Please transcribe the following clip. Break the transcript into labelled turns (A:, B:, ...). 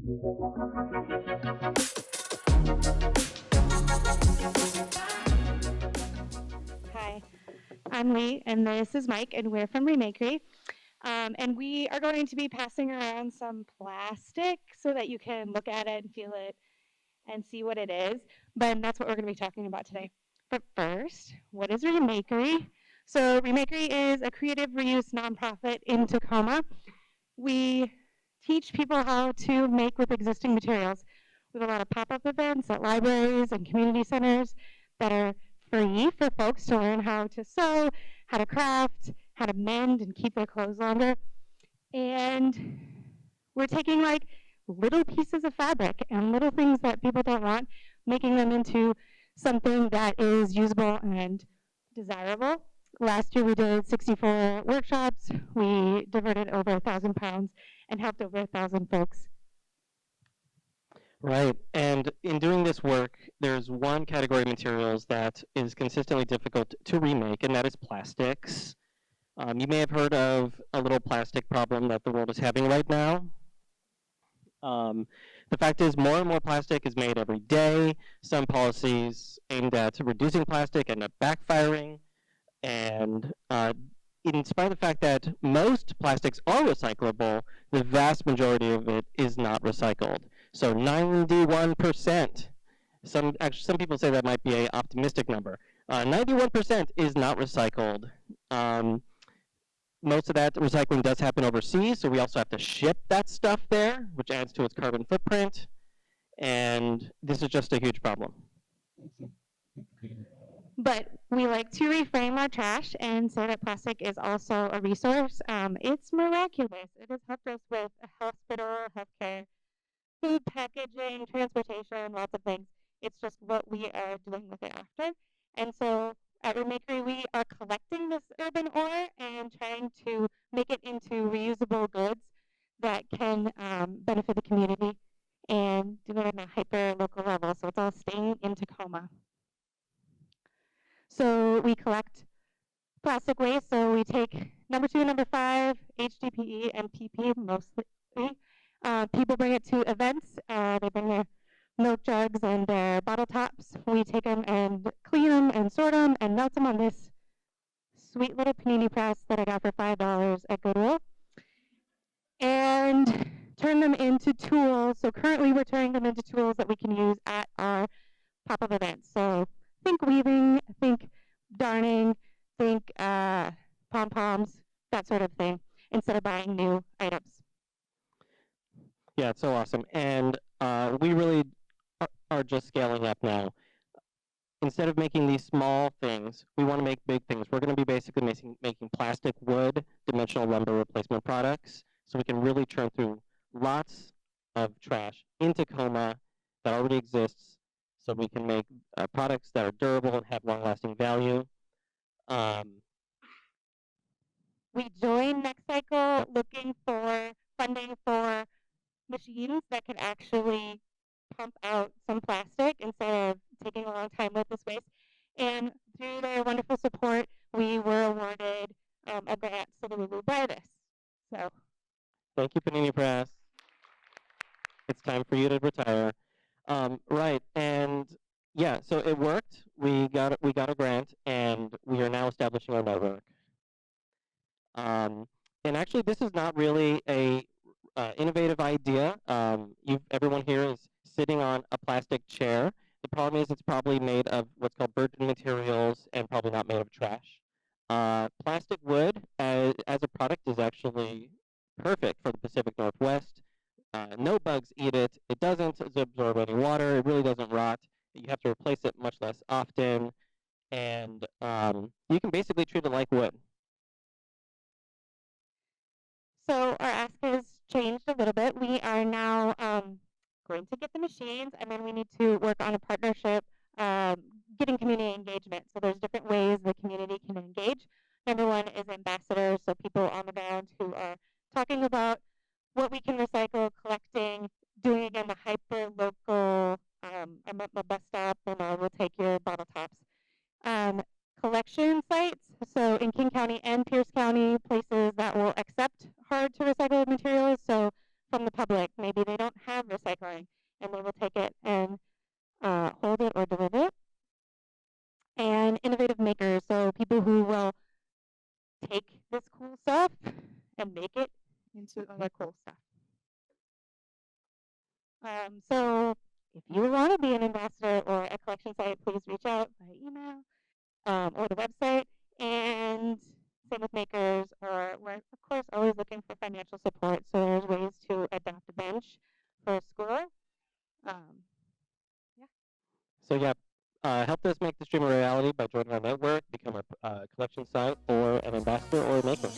A: Hi, I'm Lee, and this is Mike, and we're from Remakery. And we are going to be passing around some plastic so that you can look at it and feel it and see what it is. But that's what we're going to be talking about today. But first, what is Remakery? So Remakery is a creative reuse nonprofit in Tacoma. We teach people how to make with existing materials. We have a lot of pop-up events at libraries and community centers that are free for folks to learn how to sew, how to craft, how to mend and keep their clothes longer. And we're taking like little pieces of fabric and little things that people don't want, making them into something that is usable and desirable. Last year we did 64 workshops. We diverted over 1,000 pounds and helped over 1,000 folks.
B: Right, and in doing this work, there's one category of materials that is consistently difficult to remake, and that is plastics. You may have heard of a little plastic problem that the world is having right now. The fact is, more and more plastic is made every day. Some policies aimed at reducing plastic end up backfiring, and in spite of the fact that most plastics are recyclable, the vast majority of it is not recycled. So 91%. Some people say that might be an optimistic number. 91% is not recycled. Most of that recycling does happen overseas, so we also have to ship that stuff there, which adds to its carbon footprint. And this is just a huge problem.
A: But we like to reframe our trash and say that plastic is also a resource. It's miraculous. It has helped us with hospital, healthcare, food packaging, transportation, lots of things. It's just what we are doing with it after. And so at Remakery, we are collecting this urban ore and trying to make it into reusable goods that can benefit the community and do it on a hyper-local level. So it's all staying in Tacoma. So we collect plastic waste. So we take number 2 and number 5, HDPE and PP mostly. People bring it to events. They bring their milk jugs and their bottle tops. We take them and clean them and sort them and melt them on this sweet little panini press that I got for $5 at Goodwill, and turn them into tools. So currently we're turning them into tools that we can use at our pop-up events. So think weaving, think darning, think pom-poms, that sort of thing, instead of buying new items.
B: Yeah, it's so awesome. And we really are just scaling up now. Instead of making these small things, we want to make big things. We're going to be basically making plastic, wood, dimensional lumber replacement products, so we can really churn through lots of trash in Tacoma that already exists, so we can make products that are durable and have long-lasting value.
A: We joined NextCycle looking for funding for machines that can actually pump out some plastic instead of taking a long time with this waste. And through their wonderful support, we were awarded a grant so that we will buy this. So,
B: thank you, Panini Press. It's time for you to retire. Right, and yeah, so it worked. We got a grant, and we are now establishing our network. And actually, this is not really a innovative idea. Everyone here is sitting on a plastic chair. The problem is it's probably made of what's called virgin materials and probably not made of trash. Plastic wood as a product is actually perfect for the Pacific Northwest. No bugs eat it. It doesn't absorb any water. It really doesn't rot. You have to replace it much less often. And you can basically treat it like wood.
A: So our ask has changed a little bit. We are now going to get the machines, and then we need to work on a partnership, getting community engagement. So there's different ways the community can engage. Number 1 is ambassadors, so people on the ground who are talking about what we can recycle, collecting, doing again the hyper-local, I'm at my bus stop and I will take your bottle tops. Collection sites, so in King County and Pierce County, places that will accept hard to recycle materials. So from the public, maybe they don't have recycling, and they will take it and hold it or deliver it. And innovative makers, so people who will take this cool stuff and make it into other cool stuff. So if you want to be an ambassador or a collection site, please reach out by email or the website. And same with makers, or we're of course always looking for financial support. So there's ways to adopt a bench for a schooler.
B: So yeah, help us make this dream a reality by joining our network, become a collection site, or an ambassador or a maker.